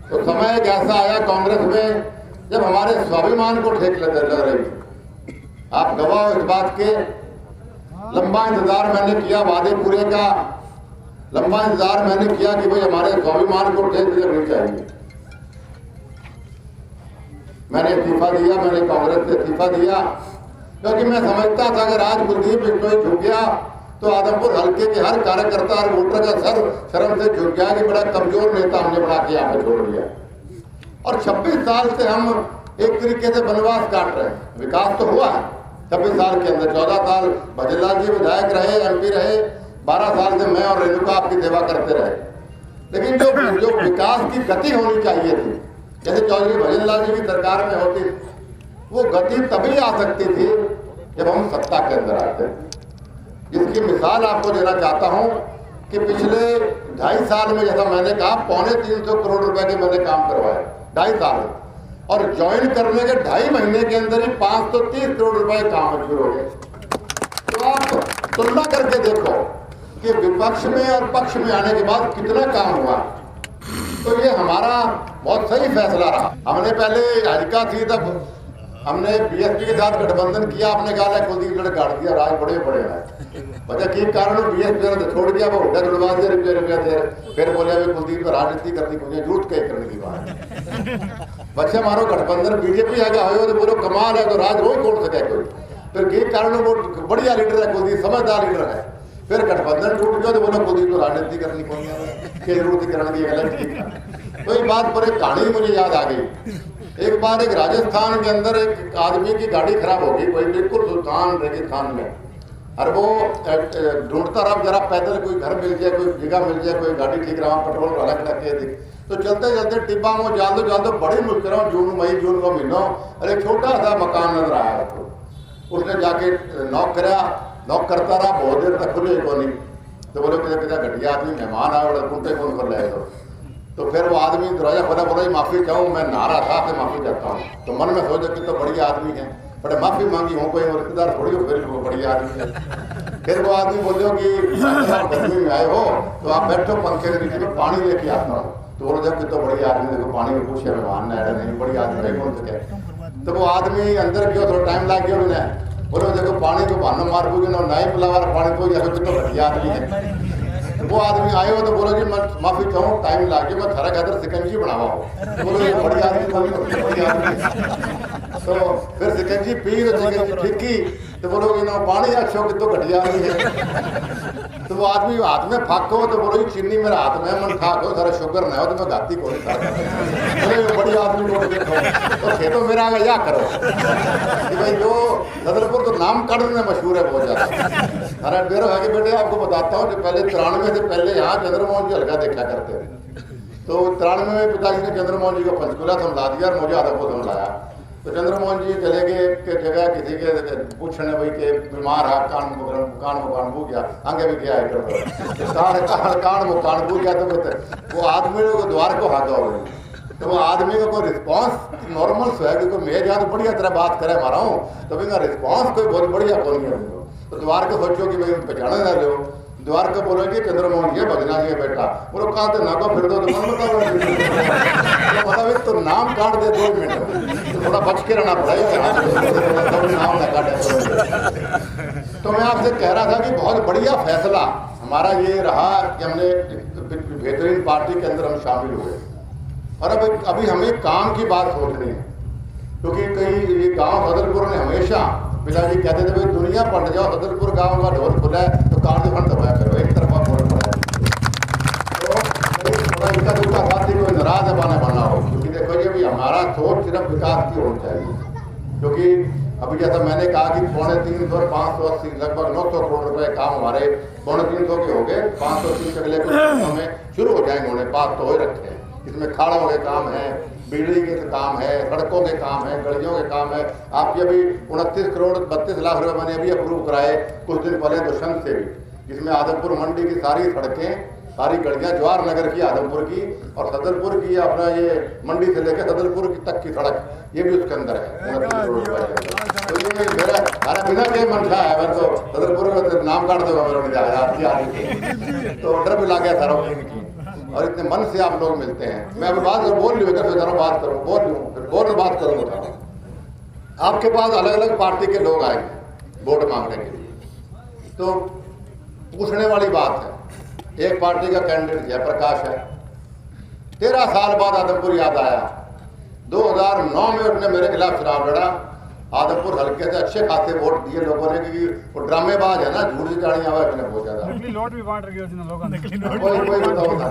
तो समय एक ऐसा आया कांग्रेस में जब हमारे स्वाभिमान को ठेक लग रही। आप गवाह इस बात के, लंबा इंतजार मैंने किया वादे पूरे का, लंबा इंतजार मैंने किया कि भाई हमारे स्वाभिमान को ठेक लगनी चाहिए। मैंने इस्तीफा दिया, मैंने कांग्रेस से इस्तीफा दिया, क्योंकि मैं समझता था अगर आज कुलदीप बिश्नोई झुक गया तो आदमपुर हल्के के हर कार्यकर्ता और वोटर का सर शर्म से झुक गया कि बड़ा कमजोर नेता हमने बना के यहाँ पे छोड़ दिया। और 26 साल से हम एक तरीके से वनवास काट रहे हैं। विकास तो हुआ है 26 साल के अंदर। 14 साल भजनलाल जी विधायक रहे, MP रहे, 12 साल से मैं और रेणुका आपकी सेवा करते रहे। लेकिन जो विकास की गति होनी चाहिए थी, जैसे चौधरी भजनलाल जी की सरकार में होती, वो गति तभी आ सकती थी जब हम सत्ता के अंदर आते हैं। इसकी मिसाल आपको देना चाहता हूं कि पिछले 2.5 साल में, जैसा मैंने कहा, 350 करोड़ रुपए के मैंने काम करवाए 2.5 साल में, और ज्वाइन करने के 2.5 महीने के अंदर ही 530 करोड़ रुपए काम शुरू हो गए। तो आप तुलना करके देखो कि विपक्ष में और पक्ष में आने के बाद कितना काम हुआ। तो ये हमारा बहुत सही फैसला रहा। हमने पहले हल्का थी, तब हमने BSP के साथ गठबंधन किया, आपने कहा कुलदीप ने गाड़ दिया, राज बड़े बड़े हैं बच्चा के कारण BSP ने छोड़ दिया, वो उठा जुड़वा दिया, रुपया दे, फिर बोले अभी कुलदीप को राजनीति करनी, मुझे झूठ कहीं करने की बात है। बच्चा मारो गठबंधन BJP आगे आए तो बोलो कमाल है, तो राज रोज छोड़ सके कोई। फिर के कारण वो बढ़िया लीडर है कुलदीप, समझदार लीडर है। फिर गठबंधन टूट गया तो बोलो कुलदीप को राजनीति करनी पड़ी, जरूरत करने की अलग ठीक। तो ये बात पर एक कहानी मुझे याद आ गई। एक बार एक राजस्थान के अंदर एक आदमी की गाड़ी खराब हो गई, कोई बिल्कुल सुल्तान रेगिस्तान में, और वो ढूंढता रहा जरा पैदल कोई घर मिल जाए, कोई जगह मिल जाए, कोई गाड़ी ठीक रहा, पेट्रोल अलग लगे। तो चलते चलते टिब्बा में जान दो बड़ी मुश्किल हो, जून का महीना, और एक छोटा सा मकान नजर आया तो उसने जाके नॉक करता रहा, बहुत देर तक खुले को नहीं। तो बोले कितना घटिया आदमी मेहमान आया, बड़ा कुंटे फोन कर लाए। तो फिर वो आदमी दरवाजा खोला, बोला माफी चाहूँ, मैं नहा रहा था तो माफी चाहता हूँ। तो मन में सोचा कि तो बढ़िया आदमी है, बड़े माफी मांगी हूँ, कोई रिश्तेदार थोड़ी हो, फिर वो बढ़िया आदमी है। फिर वो आदमी बोले कि आप गर्मी में आए हो तो आप बैठो पंखे के नीचे में, पानी लेके आता हूँ। तो बोलो जब कि तो बढ़िया आदमी, देखो पानी में पूछे मेहमान नहीं, बढ़िया आदमी कौन सके। तो वो आदमी अंदर गया, थोड़ा टाइम लग गया उन्हें, बोलो देखो पानी को बहाना मार पूछे ना, नहीं पिलावा पानी को, जैसे कि तो बढ़िया आदमी है। वो आदमी आए हो तो बोलो जी मैं माफी चाहूँ, टाइम लाके मैं थारा खातर सिकंजी बनावा हो। बोलो ये बड़ी आदमी। तो फिर सिकंजी पी तो सिकंजी ठीक की, तो बोलो कि ना पानी अच्छो कि तो घटिया आदमी है। तो वो आदमी हाथ में फाको तो बोलो चीनी मेरे हाथ में, मन खाको सारा शुगर ना हो तो मैं घाती को नहीं। बड़ी आदमी को देखो तो खेतों मेरा आगे या करो कि भाई जो सदरपुर तो नाम काटने में मशहूर है बहुत ज्यादा। अरे बेरो है कि बेटे आपको बताता हूँ कि पहले 93 से पहले यहाँ चंद्रमोहन जी हल्का देखा करते थे। तो 93 में पिताजी ने चंद्रमोहन जी को पंचकुला समझा दिया और मुझे आदमपुर समझाया। तो चंद्रमोहन जी चले गए के जगह किसी के पूछने भाई के बीमार है, कान मुकान भू गया, आगे भी गया है कान मुकान भू गया। तो वो आदमी द्वार को हाथ हो गई। तो वो आदमी का कोई रिस्पॉन्स नॉर्मल से है, क्योंकि मैं यहाँ तो बढ़िया तरह बात करे मारा हूँ, तो इनका रिस्पॉन्स कोई बहुत बढ़िया कौन नहीं है। तो द्वार को सोचो कि भाई पहचाने ना लो, द्वार को बोलो कि चंद्रमोहन जी भजना जी बेटा, बोलो कहा तो नाको फिर दो, तो मन बताओ मतलब तो नाम काट दे 2 मिनट, तो थोड़ा बच के रहना पड़ेगा, नाम ना काटे। तो मैं आपसे कह रहा था कि बहुत बढ़िया फैसला हमारा ये रहा कि हमने बेहतरीन पार्टी के अंदर हम शामिल हुए। और अब अभी हमें काम की बात सोचनी है, क्योंकि कई ये गांव सदरपुर ने हमेशा, पिताजी कहते थे भाई दुनिया पलट जाओ, सदरपुर गांव का ढोल खुला है तो कान फंड दबाया करो, एक तरफा ढोल पड़ा है। तो थोड़ा इनका दूसरा साथी कोई नाराज है बना हो, क्योंकि देखो जी अभी हमारा सोच सिर्फ विकास की होनी चाहिए। क्योंकि अभी जैसा मैंने कहा कि 350 और 580 लगभग 900 करोड़ रुपए काम हमारे 350 के हो गए, 580 अगले कुछ दिनों में शुरू हो जाएंगे, उन्हें पास तो हो रखे हैं। इसमें खाड़ों के काम है, बिजली के काम है, सड़कों के काम है, गलियों के काम है। आपकी अभी 29 करोड़ 32 लाख रुपए मैंने अभी अप्रूव कराए कुछ दिन पहले दुष्यंत से भी, जिसमें आदमपुर मंडी की सारी सड़कें, सारी गलियां, जवाहर नगर की, आदमपुर की और सदरपुर की, अपना ये मंडी से लेकर सदरपुर की तक की सड़क, ये भी उसके अंदर है 29 करोड़ रुपए। तो ये मेरा बिना के मनसा है, मैं तो सदरपुर में नाम काट दूंगा मेरा आपकी आदमी, तो ऑर्डर भी ला गया सारा। और इतने मन से आप लोग मिलते हैं। मैं अभी बात बोल लूँ, अगर फिर बात करूँ, बोल बात करूँगा। आपके पास अलग अलग पार्टी के लोग आएंगे वोट मांगने के लिए, तो पूछने वाली बात है। एक पार्टी का कैंडिडेट जयप्रकाश है, 13 साल बाद आदमपुर याद आया। 2009 में उसने मेरे खिलाफ चुनाव लड़ा, आदमपुर हल्के से अच्छे खासे वोट दिए लोगों ने, क्योंकि वो ड्रामेबाज है ना, झूठ से जानी आवा इसने बहुत ज्यादा। नकली नोट भी बांट रखे उसने लोगों ने, नकली नोट कोई बताओ था।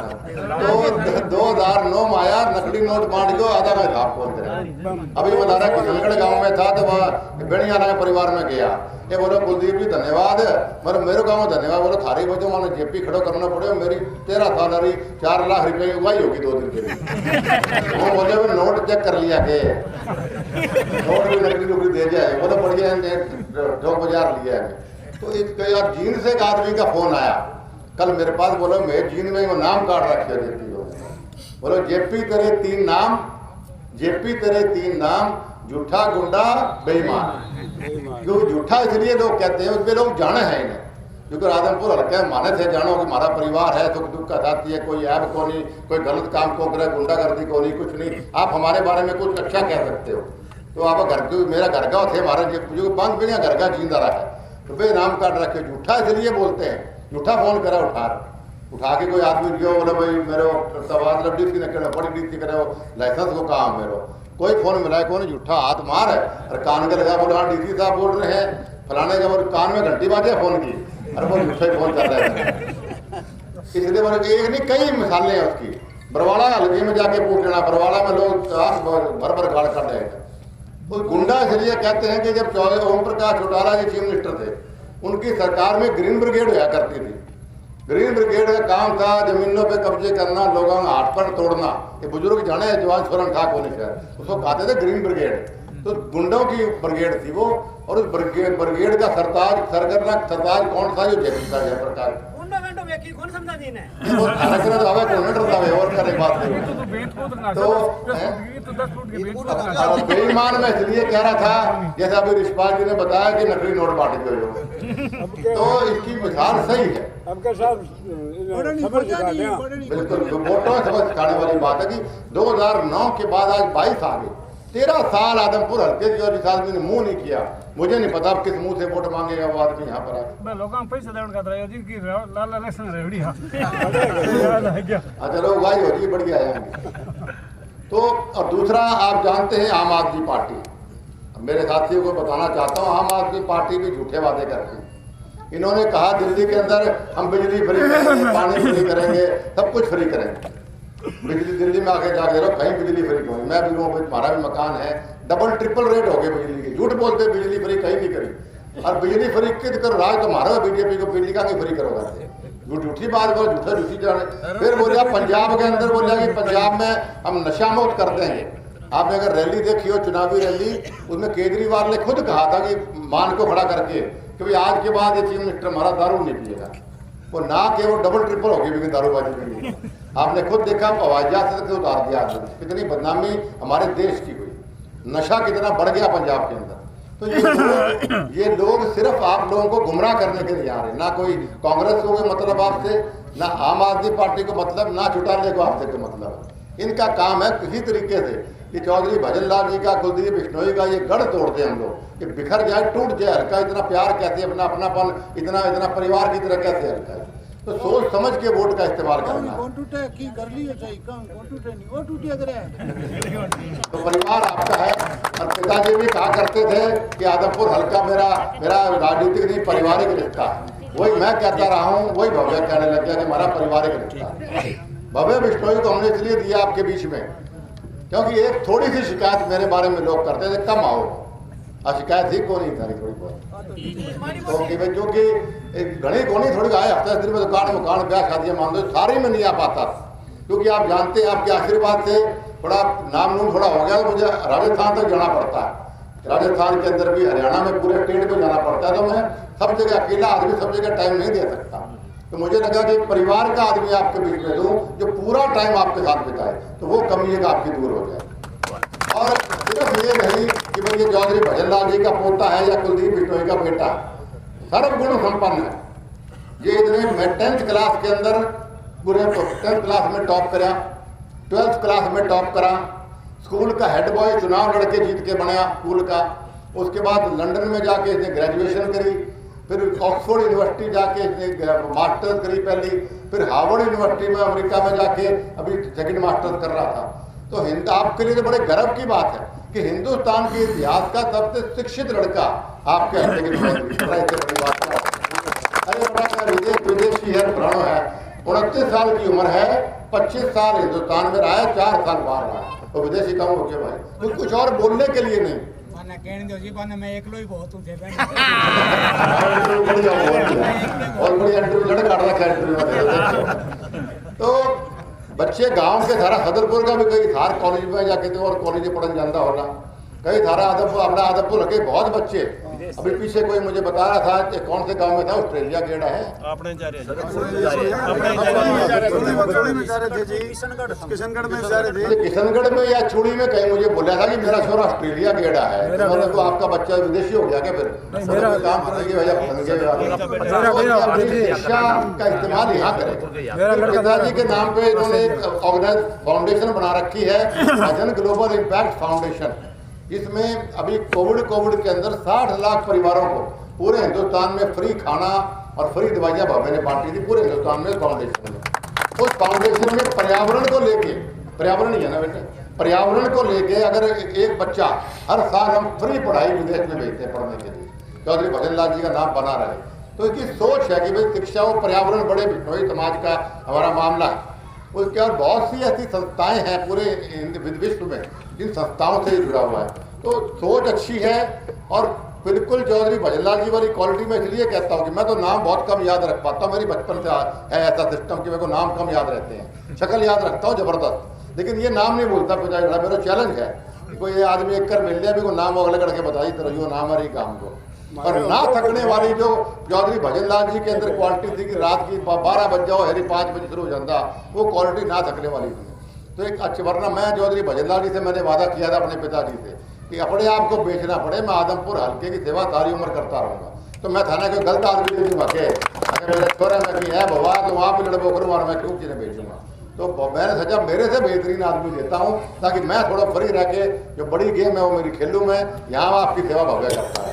तो 2009 में आया, नकली नोट बांट के आधा मैं था फोन करें। अभी बता रहा किशनगढ़ गांव में था, तो वह बेणियाना के परिवार में गया। ये बोलो कुलदीप जी धन्यवाद, मगर मेरे गाँव धन्यवाद बोलो, थारी वजह मानो जेपी खड़ो करना पड़े, मेरी 13 सैलरी 4 लाख रुपए की उगाई होगी 2 दिन के लिए। वो बोले नोट चेक कर लिया के नोट भी नकली नौकरी दे जाए, वो तो बढ़िया चौक बाजार लिया है। तो एक यार जीन से एक आदमी का फोन आया कल मेरे पास, बोलो मैं जीन में वो नाम काट रखे जेपी लोग, बोलो जेपी तेरे 3 नाम, जेपी तेरे 3 नाम, झूठा गुंडा बेईमान। क्योंकि झूठा इसलिए लोग कहते हैं, उसमें लोग जाने हैं इन्हें, क्योंकि आदमपुर हल्के माने थे जानो कि हमारा परिवार है, सुख दुख का साथी है, कोई ऐब को नहीं, कोई गलत काम को करे, गुंडागर्दी को नहीं, कुछ नहीं। आप हमारे बारे में कुछ अच्छा कह सकते हो, तो आप घर के मेरा घर का थे, हमारे जो 5 पीढ़ियाँ घर का जींदा रहा है, तो वे नाम काट रखे। झूठा इसलिए बोलते हैं, झूठा फोन करा उठा के कोई आदमी जो बोले भाई मेरे तबादला डीसी ने करे, बड़ी डीसी करे, लाइसेंस को काम मेरे कोई फोन मिला है, कौन झूठा हाथ मार है और कान के लगा, बोले हाँ डीसी साहब बोल रहे हैं फलाने का, बोले कान में घंटी बाजे फोन की, अरे वो झूठा ही फोन कर रहे हैं। इसलिए बोले एक नहीं कई मिसालें हैं उसकी। बरवाड़ा हल्के में जाके पूछ लेना, बरवाड़ा में लोग भर भर गाड़ कर रहे हैं। वो गुंडा इसलिए कहते हैं कि जब ओम प्रकाश चौटाला जी चीफ मिनिस्टर थे, उनकी सरकार में ग्रीन ब्रिगेड हुआ करती थी। ग्रीन ब्रिगेड का काम था जमीनों पे कब्जे करना, लोगों का हाथ पर तोड़ना। ये बुजुर्ग जाने जवान स्वरण ठाकुर ने शायद उसको कहते थे ग्रीन ब्रिगेड। तो गुंडों की ब्रिगेड थी वो, और उस ब्रिगेड का सरताज कौन था? जो जयप्रकाश। कौन समझा दीने वो खाना तो हमें कौन डरता है और करे बात तो बेईमान में इसलिए कह रहा था, जैसा अभी रिशपाल जी ने बताया कि नकली नोट बांटे गए, तो इसकी मिसाल सही है। बिल्कुल वोटों में समझ सिखाने वाली बात है कि 2009 के बाद आज 22 आ गए, 13 साल आदमपुर हल्के की, और इस आदमी ने मुंह नहीं किया। मुझे नहीं पता किस मुंह से वोट मांगेगा वो आदमी यहाँ पर आके। मैं लोगों को पैसे देने का था जी कि लाल इलेक्शन रेवड़ी हां चलो वाई हो जी बढ़िया है। तो और दूसरा आप जानते हैं आम आदमी पार्टी, मेरे साथियों को बताना चाहता हूँ, आम आदमी पार्टी भी झूठे वादे करती है। इन्होंने कहा दिल्ली के अंदर हम बिजली फ्री करेंगे, पानी फ्री करेंगे, सब कुछ फ्री करेंगे। बिजली दिल्ली में आके जाके रहो, कहीं बिजली फ्री नहीं। मैं भी हमारा भी मकान है, डबल ट्रिपल रेट हो गए बिजली की। झूठ बोलते बिजली फ्री कहीं नहीं करी, और बिजली फ्री किस करो राज तुम्हारा बीजेपी को बिजली का नहीं फ्री करोगे, झूठी बात बोलो, झूठा झूठी जाने। फिर बोलिया पंजाब के अंदर बोलिया कि पंजाब में हम नशा मुक्त कर देंगे। आपने अगर रैली देखी हो, चुनावी रैली, उसमें केजरीवाल ने खुद कहा था कि मान को खड़ा करके कि भाई आज के बाद ये चीफ मिनिस्टर हमारा दारू नहीं पिएगा। वो ना के वो डबल ट्रिपल हो गई दारूबाजी के लिए। आपने खुद देखा हवाई से उतार दिया, कितनी बदनामी हमारे देश की हुई, नशा कितना बढ़ गया पंजाब के अंदर। तो ये लोग सिर्फ आप लोगों को गुमराह करने के लिए आ रहे हैं, ना कोई कांग्रेस को कोई मतलब आपसे, ना आम आदमी पार्टी को मतलब, ना चौटाले को आपसे कोई मतलब। इनका काम है किसी तरीके से कि चौधरी भजन लाल जी का, कुलदीप बिश्नोई का ये गढ़ तोड़ दे हम लोग, कि बिखर जाए, टूट जाए हल्का। इतना प्यार कैसे, अपना अपनापन, इतना परिवार की तरह कैसे हल्का है। तो सोच समझ के वोट का इस्तेमाल करना। तो परिवार आपका है, और पिताजी भी कहा करते थे कि आदमपुर हल्का मेरा राजनीतिक नहीं पारिवारिक रिश्ता है। वही मैं कहता रहा हूँ, वही भव्य कहने लग गया कि हमारा पारिवारिक रिश्ता है। भव्य बिश्नोई को हमने इसलिए दिया आपके बीच में क्योंकि एक थोड़ी सी शिकायत मेरे बारे में लोग करते थे, कम आओ, और शिकायत ही को नहीं था थोड़ी बहुत, तो कि भाई जो कि घड़ी को नहीं थोड़ी आए हफ्ते दिन में दुकान मकान ब्याह शादियाँ मान दो, सारी में नहीं आ पाता, क्योंकि आप जानते हैं आपके आशीर्वाद से थोड़ा नाम नूम थोड़ा हो गया, तो मुझे राजस्थान तक जाना पड़ता है। राजस्थान के अंदर भी, हरियाणा में पूरे स्टेट को जाना पड़ता है, तो मैं सब जगह अकेला आदमी सब जगह टाइम नहीं दे सकता। तो मुझे लगा कि परिवार का आदमी आपके बीच में दूं जो पूरा टाइम आपके साथ बिताए, तो वो कमी एक आपकी दूर हो जाए। और सिर्फ ये नहीं कि भाई ये चौधरी भजन लाल जी का पोता है या कुलदीप बिश्नोई का बेटा, सर्वगुण संपन्न है। ये इतने, मैं 10th क्लास के अंदर पूरे 10th क्लास में टॉप करा, 12th क्लास में टॉप करा, स्कूल का हेड बॉय चुनाव लड़के जीत के बनाया स्कूल का। उसके बाद लंदन में जाके इसने ग्रेजुएशन करी, फिर ऑक्सफोर्ड यूनिवर्सिटी जाके इसने मास्टर्स करी पहली, फिर हार्वर्ड यूनिवर्सिटी में अमेरिका में जाके अभी सेकंड मास्टर्स कर रहा था। तो हिंद आपके लिए तो बड़े गर्व की बात है कि हिंदुस्तान के इतिहास का सबसे शिक्षित लड़का आपके हत्या की बड़ी बात है। अरे बड़ा विदेशी है, प्रणव है, 29 साल की उम्र है, 25 साल हिंदुस्तान में रहा है, 4 साल बाहर रहा है, तो विदेशी कम हो गया भाई, कुछ और बोलने के लिए नहीं। मैं एकलो ही बहुत हूं और बड़ी इंटरव्यू लड़ काट रखा है। तो बच्चे गांव के थारा सदरपुर का भी कई थार कॉलेज में जाके थे और कॉलेज पढ़ने जाता होगा, कई थारा आदमपुर अपना आदमपुर रखे बहुत बच्चे। अभी पीछे कोई मुझे बता रहा था कि कौन से गांव में था, ऑस्ट्रेलिया गेड़ा है किशनगढ़ में या चूड़ी में कहीं मुझे बोला था कि मेरा छोरा ऑस्ट्रेलिया गेड़ा है। तो आपका बच्चा विदेशी हो गया क्या? फिर काम शिक्षा का इस्तेमाल यहाँ करें। पिताजी के नाम पे इन्होंने एक ऑर्गेनाइज फाउंडेशन बना रखी है, अजन ग्लोबल इम्पैक्ट फाउंडेशन। इसमें अभी कोविड के अंदर 60 लाख परिवारों को पूरे हिंदुस्तान में फ्री खाना और फ्री दवाइयाँ भावे ने बांटी थी पूरे हिंदुस्तान में फाउंडेशन में। उस फाउंडेशन में पर्यावरण को लेके, पर्यावरण ही है ना बेटे, पर्यावरण को लेके अगर एक बच्चा हर साल हम फ्री पढ़ाई विदेश में भेजते हैं पढ़ने के लिए, चौधरी भजन लाल जी का नाम बना रहे, तो इसकी सोच है कि भाई शिक्षा और पर्यावरण बड़े बिश्नोई समाज का हमारा मामला है। उसके और बहुत सी ऐसी संस्थाएं हैं पूरे विश्व में जिन संस्थाओं से जुड़ा हुआ है, तो सोच अच्छी है। और बिल्कुल चौधरी भजनलाल जी वाली क्वालिटी में इसलिए कहता हूँ कि मैं तो नाम बहुत कम याद रख पाता हूँ, मेरी बचपन से है ऐसा सिस्टम कि मेरे को नाम कम याद रहते हैं, शक्ल याद रखता हूँ जबरदस्त, लेकिन ये नाम नहीं बोलता पिता। मेरा चैलेंज है कि कोई एक एक कर मिल जाए, मेरे को नाम अगले करके बताई तरह यो नाम है काम को। और ना थकने वाली जो चौधरी भजनलाल जी के अंदर क्वालिटी थी कि रात की 12 बज जाओ हरी 5 बजे शुरू हो जाता, वो क्वालिटी ना थकने वाली थी। तो एक अच्छे, वरना मैं चौधरी भजनलाल जी से मैंने वादा किया था अपने पिताजी से कि अपने आप को बेचना पड़े, मैं आदमपुर हल्के की सेवा सारी उम्र करता रहूँगा। तो मैं थाना के गलत आदमी दे दूँगा कि अगर मेरे छोरे में कि है भवा तो वहाँ भी लड़बो करूँगा और मैं क्यों चीज़ें बेचूँगा। तो मैंने सोचा मेरे से बेहतरीन आदमी देता हूँ ताकि मैं थोड़ा फ्री रह के जो बड़ी गेम है वो मेरी खेलूँ, मैं यहाँ आपकी सेवा भव्य करता हूँ।